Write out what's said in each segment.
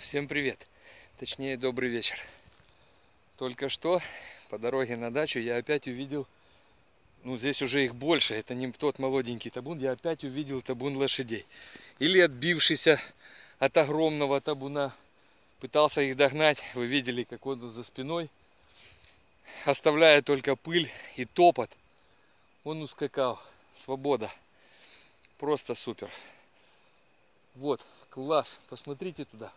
Всем привет, точнее добрый вечер. Только что по дороге на дачу я опять увидел, здесь уже их больше, это не тот молоденький табун, я опять увидел табун лошадей. Или отбившийся от огромного табуна, пытался их догнать, вы видели, как он за спиной, оставляя только пыль и топот, он ускакал, свобода, просто супер. Вот, класс, посмотрите туда.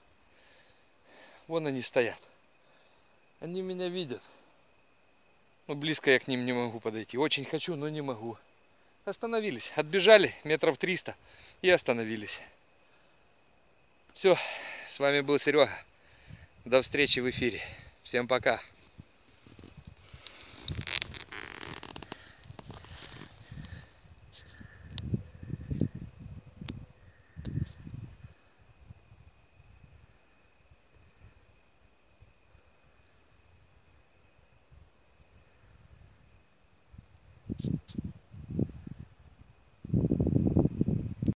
Вон они стоят. Они меня видят. Но близко я к ним не могу подойти. Очень хочу, но не могу. Остановились. Отбежали метров 300 и остановились. Все. С вами был Серега. До встречи в эфире. Всем пока.